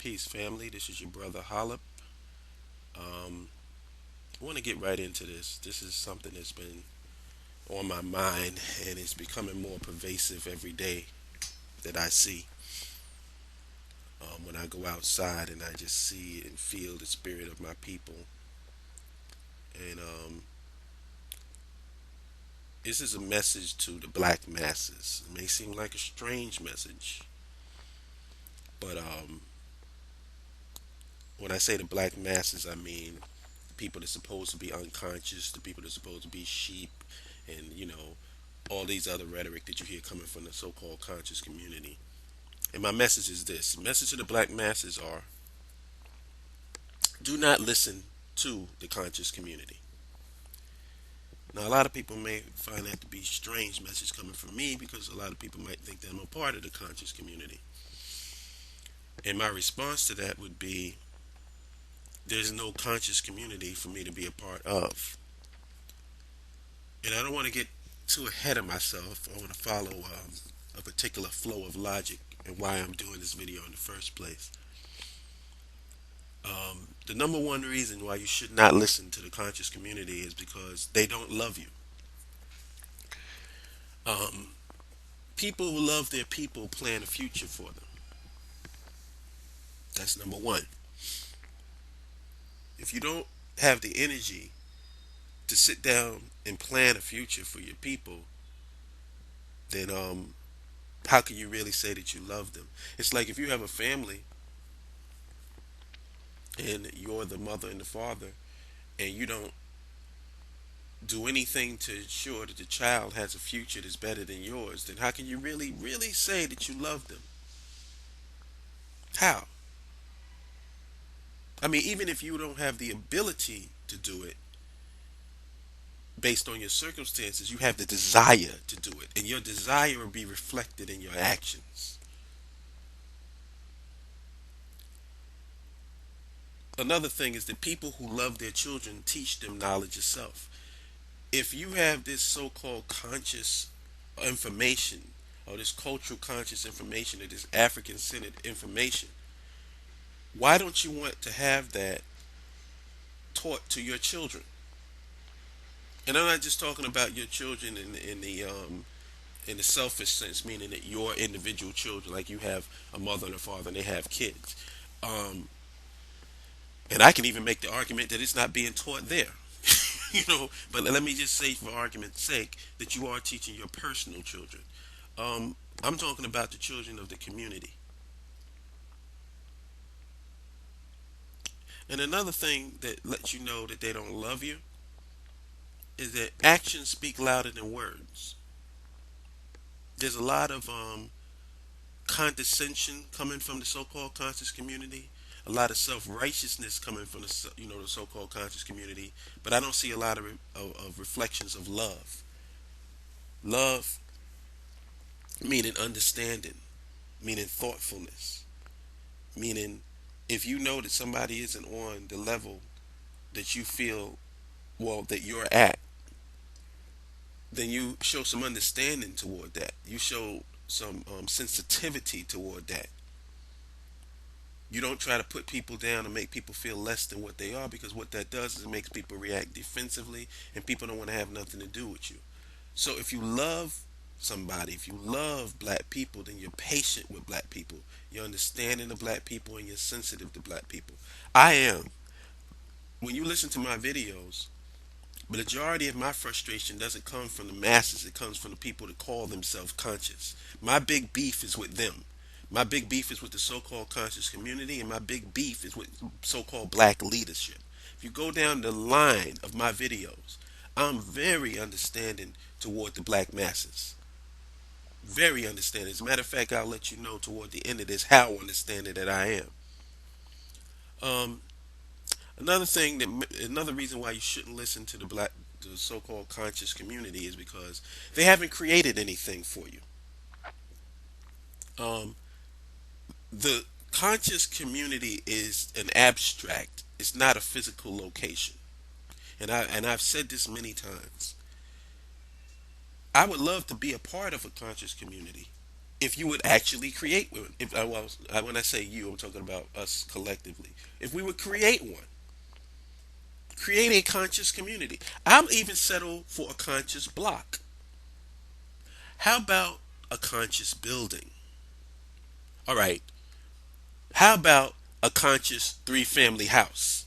Peace, family. This is your brother Hollop. Um, I want to get right into this. This is something that's been on my mind, and it's becoming more pervasive every day that I see. When I go outside and I just see and feel the spirit of my people. And this is a message to the black masses. It may seem like a strange message, but when I say the black masses, I mean people that's supposed to be unconscious, the people that's supposed to be sheep, and all these other rhetoric that you hear coming from the so-called conscious community. And my message is this: the message to the black masses are: do not listen to the conscious community. Now, a lot of people may find that to be a strange message coming from me because a lot of people might think that I'm a part of the conscious community. And my response to that would be: there's no conscious community for me to be a part of. And I don't want to get too ahead of myself. I want to follow a particular flow of logic and why I'm doing this video in the first place. The number one reason why you should not listen to the conscious community is because they don't love you. Um, People who love their people plan a future for them. That's number one. If you don't have the energy to sit down and plan a future for your people, then how can you really say that you love them? It's like if you have a family and you're the mother and the father, and you don't do anything to ensure that the child has a future that's better than yours, then how can you really, really say that you love them? How? I mean, even if you don't have the ability to do it based on your circumstances, you have the desire to do it, and your desire will be reflected in your actions. Another thing is that people who love their children teach them knowledge of self. If you have this so-called conscious information, or this cultural conscious information, or this African-centered information, why don't you want to have that taught to your children? And I'm not just talking about your children in the selfish sense, meaning that your individual children, like you have a mother and a father, and they have kids. Um, and I can even make the argument that it's not being taught there. But let me just say, for argument's sake, that you are teaching your personal children. Um, I'm talking about the children of the community. And another thing that lets you know that they don't love you is that actions speak louder than words. There's a lot of condescension coming from the so-called conscious community, a lot of self-righteousness coming from the so-called conscious community, but I don't see a lot of reflections of love. Love meaning understanding, meaning thoughtfulness, meaning if you know that somebody isn't on the level that you feel, well, that you're at, then you show some understanding toward that. You show some sensitivity toward that. You don't try to put people down and make people feel less than what they are, because what that does is it makes people react defensively, and people don't want to have nothing to do with you. So if you love somebody, if you love black people, then you're patient with black people. You're understanding of black people, and you're sensitive to black people. I am. When you listen to my videos, the majority of my frustration doesn't come from the masses. It comes from the people that call themselves conscious. My big beef is with them. My big beef is with the so-called conscious community, and my big beef is with so-called black leadership. If you go down the line of my videos, I'm very understanding toward the black masses. Very understanding. As a matter of fact, I'll let you know toward the end of this how understanding that I am. Um, another reason why you shouldn't listen to the so-called conscious community is because they haven't created anything for you. Um, the conscious community is an abstract. It's not a physical location. And I've said this many times. I would love to be a part of a conscious community, if you would actually create one. If when I say you, I'm talking about us collectively. If we would create one, create a conscious community. I'll even settle for a conscious block. How about a conscious building? All right. How about a conscious three family house?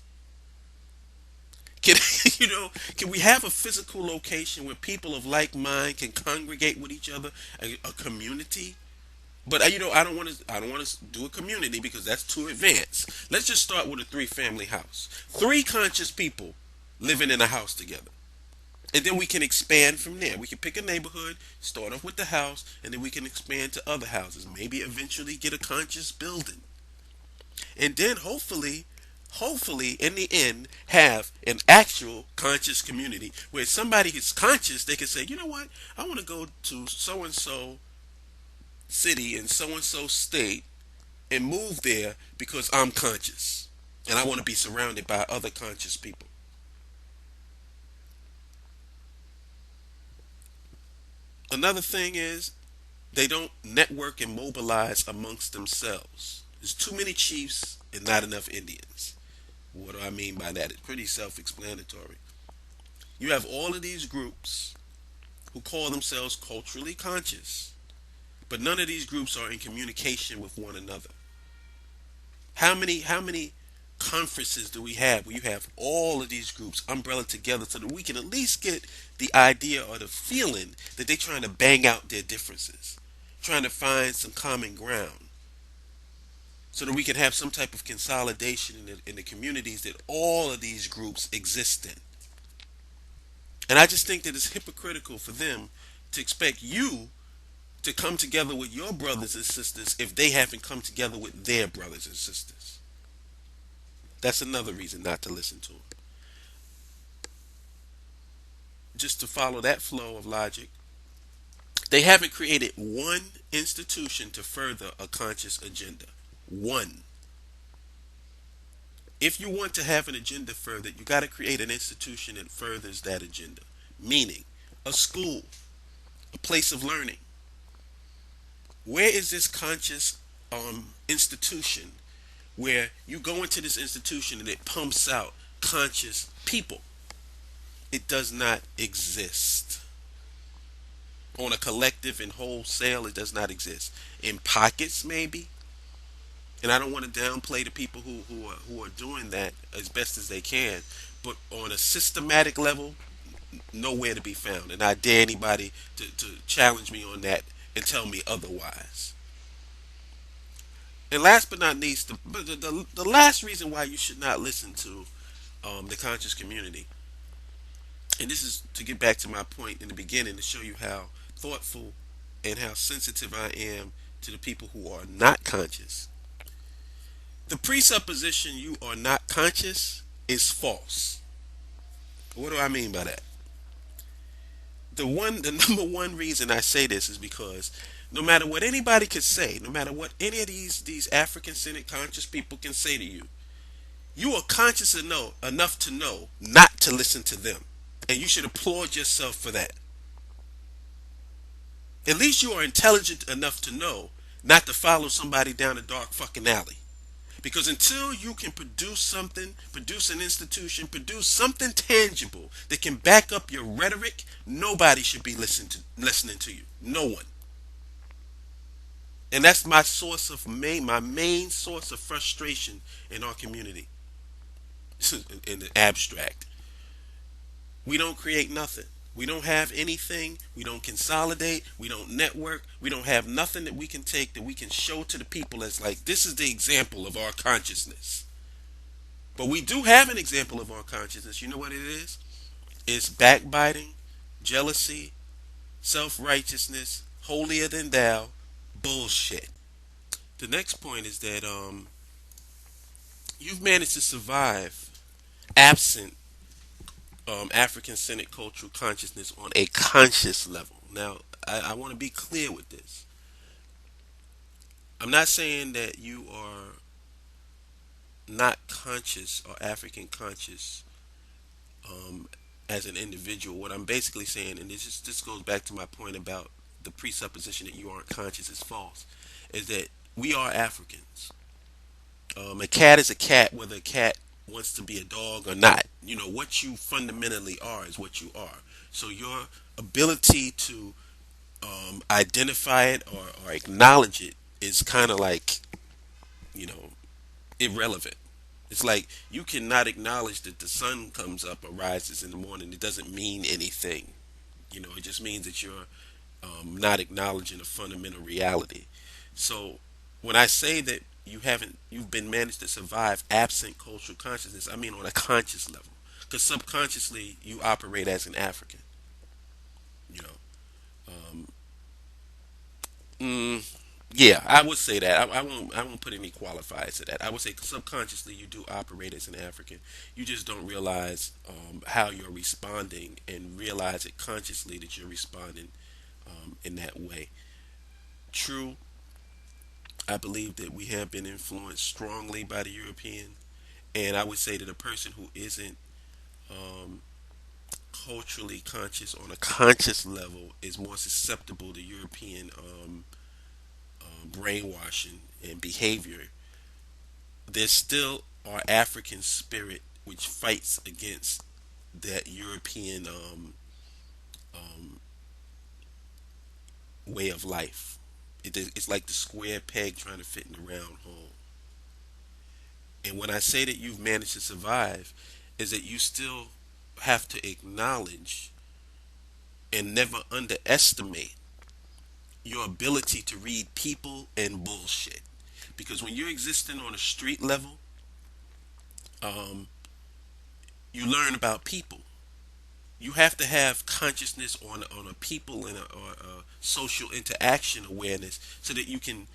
Can can we have a physical location where people of like mind can congregate with each other, a community? But I don't want to. I don't want to do a community because that's too advanced. Let's just start with a three family house. Three conscious people living in a house together. And then we can expand from there. We can pick a neighborhood, start off with the house, and then we can expand to other houses. Maybe eventually get a conscious building. And then hopefully in the end have an actual conscious community where somebody is conscious, they can say, you know what, I want to go to so and so city in so and so state and move there because I'm conscious and I want to be surrounded by other conscious people. Another thing is they don't network and mobilize amongst themselves. There's too many chiefs and not enough Indians. What do I mean by that? It's pretty self explanatory. You have all of these groups who call themselves culturally conscious, but none of these groups are in communication with one another. How many conferences do we have where you have all of these groups umbrella together so that we can at least get the idea or the feeling that they're trying to bang out their differences, trying to find some common ground so that we can have some type of consolidation in the communities that all of these groups exist in. And I just think that it's hypocritical for them to expect you to come together with your brothers and sisters if they haven't come together with their brothers and sisters. That's another reason not to listen to them. Just to follow that flow of logic, they haven't created one institution to further a conscious agenda. One. If you want to have an agenda furthered, you got to create an institution that furthers that agenda. Meaning, a school, a place of learning. Where is this conscious institution where you go into this institution and it pumps out conscious people? It does not exist. On a collective and wholesale, it does not exist. In pockets, maybe. And I don't want to downplay the people who are doing that as best as they can. But on a systematic level, nowhere to be found. And I dare anybody to challenge me on that and tell me otherwise. And last but not least, the last reason why you should not listen to the conscious community, and this is to get back to my point in the beginning to show you how thoughtful and how sensitive I am to the people who are not conscious. The presupposition you are not conscious is false. What do I mean by that? The number one reason I say this is because no matter what anybody could say, no matter what any of these African centered conscious people can say to you, you are conscious enough to know not to listen to them. And you should applaud yourself for that. At least you are intelligent enough to know not to follow somebody down a dark fucking alley. Because until you can produce something, produce an institution, produce something tangible that can back up your rhetoric, nobody should be listening to you. No one. And that's my main source of frustration in our community. In the abstract. We don't create nothing. We don't have anything. We don't consolidate. We don't network. We don't have nothing that we can take that we can show to the people as like, this is the example of our consciousness. But we do have an example of our consciousness. You know what it is? It's backbiting, jealousy, self-righteousness, holier than thou, bullshit. The next point is that you've managed to survive absent African centered cultural consciousness on a conscious level. Now, I want to be clear with this. I'm not saying that you are not conscious or African conscious as an individual. What I'm basically saying, and this goes back to my point about the presupposition that you aren't conscious is false, is that we are Africans. A cat is a cat, whether a cat wants to be a dog or not. You know, what you fundamentally are is what you are. So your ability to identify it or acknowledge it is kind of like, you know, irrelevant. It's like you cannot acknowledge that the sun comes up or rises in the morning. It doesn't mean anything. You know, it just means that you're not acknowledging a fundamental reality. So when I say that you've been managed to survive absent cultural consciousness, I mean on a conscious level. Because subconsciously you operate as an African. You know, yeah, I would say that. I won't put any qualifiers to that. I would say subconsciously you do operate as an African. You just don't realize how you're responding and realize it consciously that you're responding in that way. True, I believe that we have been influenced strongly by the European, and I would say that a person who isn't culturally conscious on a conscious level is more susceptible to European brainwashing and behavior. There's still our African spirit which fights against that European way of life. It's like the square peg trying to fit in the round hole. And when I say that you've managed to survive, is that you still have to acknowledge and never underestimate your ability to read people and bullshit. Because when you're existing on a street level, you learn about people. You have to have consciousness on a people and or a social interaction awareness so that you can,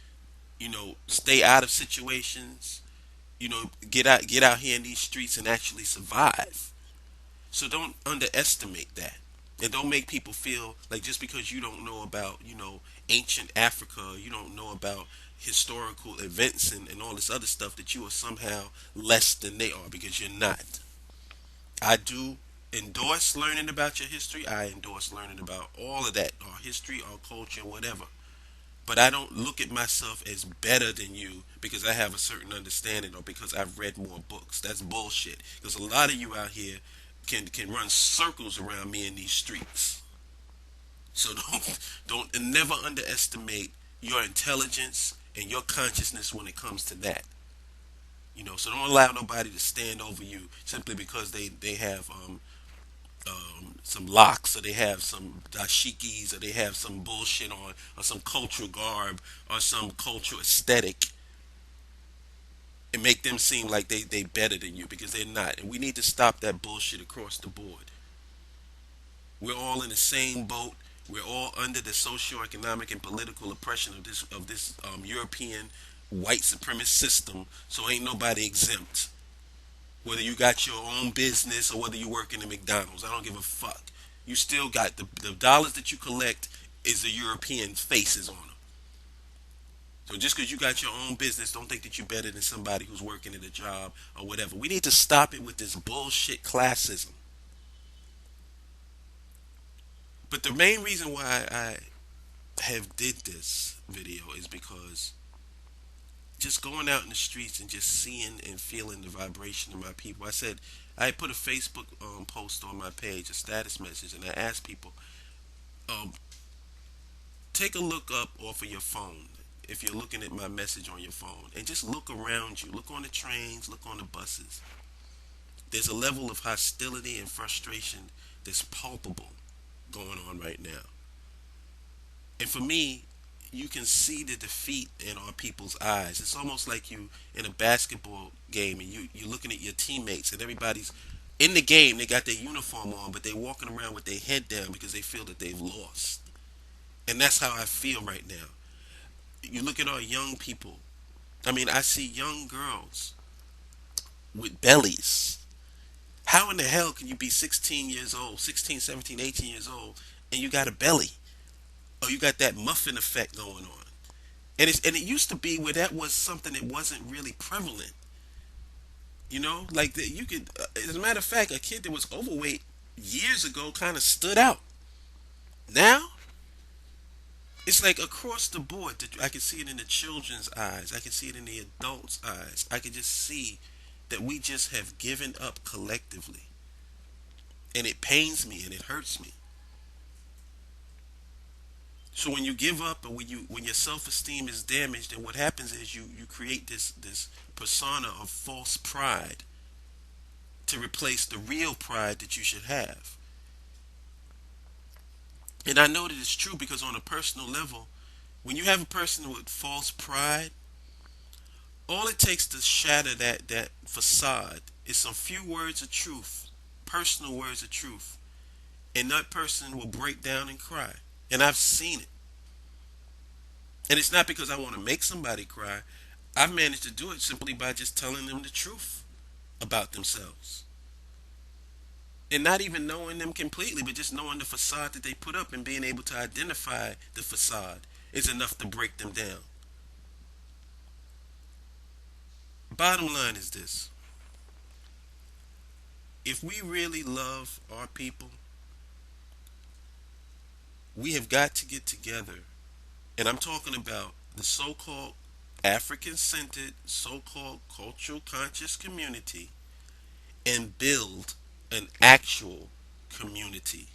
you know, stay out of situations, you know, get out here in these streets and actually survive. So don't underestimate that. And don't make people feel like just because you don't know about, you know, ancient Africa, you don't know about historical events and all this other stuff, that you are somehow less than they are, because you're not. I do endorse learning about your history. I endorse learning about all of that, our history, our culture, whatever. But I don't look at myself as better than you because I have a certain understanding or because I've read more books. That's bullshit. Because a lot of you out here can run circles around me in these streets. So don't and never underestimate your intelligence and your consciousness when it comes to that. You know, so don't allow nobody to stand over you simply because they have some locks, or they have some dashikis, or they have some bullshit on, or some cultural garb, or some cultural aesthetic, and make them seem like they better than you, because they're not. And we need to stop that bullshit across the board. We're all in the same boat. We're all under the socio-economic and political oppression of this European white supremacist system. So ain't nobody exempt. Whether you got your own business or whether you work in the McDonald's, I don't give a fuck. You still got the dollars that you collect is the European faces on them. So just because you got your own business, don't think that you're better than somebody who's working at a job or whatever. We need to stop it with this bullshit classism. But the main reason why I have did this video is because just going out in the streets and just seeing and feeling the vibration of my people. I said I put a Facebook post on my page, a status message, and I asked people, um, take a look up off of your phone if you're looking at my message on your phone, and just look around you. Look on the trains, look on the buses. There's a level of hostility and frustration that's palpable going on right now. And for me, you can see the defeat in our people's eyes. It's almost like you in a basketball game and you're looking at your teammates and everybody's in the game. They got their uniform on, but they're walking around with their head down because they feel that they've lost. And that's how I feel right now. You look at our young people. I mean, I see young girls with bellies. How in the hell can you be 16 years old, 16, 17, 18 years old, and you got a belly? Or you got that muffin effect going on? And it used to be where that was something that wasn't really prevalent. You know, like that you could. As a matter of fact, a kid that was overweight years ago kind of stood out. Now, It's like across the board. I can see it in the children's eyes. I can see it in the adults' eyes. I can just see that we just have given up collectively, and it pains me and it hurts me. So when you give up, and when your self esteem is damaged, and what happens is you create this persona of false pride to replace the real pride that you should have. And I know that it's true because on a personal level, when you have a person with false pride, all it takes to shatter that facade is some few words of truth, personal words of truth, and that person will break down and cry. And I've seen it. And it's not because I want to make somebody cry. I've managed to do it simply by just telling them the truth about themselves. And not even knowing them completely, but just knowing the facade that they put up and being able to identify the facade is enough to break them down. Bottom line is this: if we really love our people, we have got to get together. And I'm talking about the so called African centered, so called cultural conscious community, and build an actual community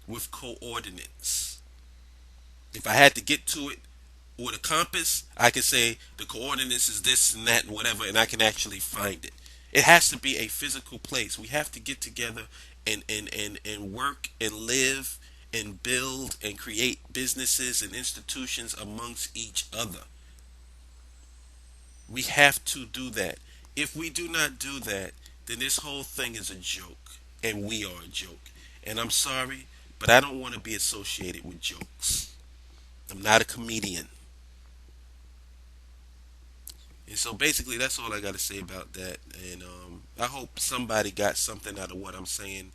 with coordinates. If I had to get to it with a compass, I could say the coordinates is this and that and whatever, and I can actually find it. It has to be a physical place. We have to get together and work and live and build and create businesses and institutions amongst each other. We have to do that. If we do not do that, then this whole thing is a joke, and we are a joke. And I'm sorry, but I don't want to be associated with jokes. I'm not a comedian. And so basically, that's all I got to say about that. And I hope somebody got something out of what I'm saying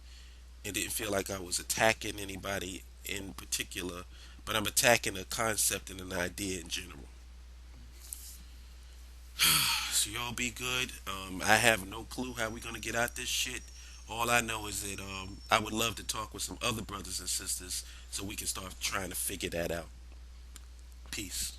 and didn't feel like I was attacking anybody in particular, but I'm attacking a concept and an idea in general. So y'all be good. I have no clue how we're gonna get out this shit. All I know is that I would love to talk with some other brothers and sisters so we can start trying to figure that out. Peace.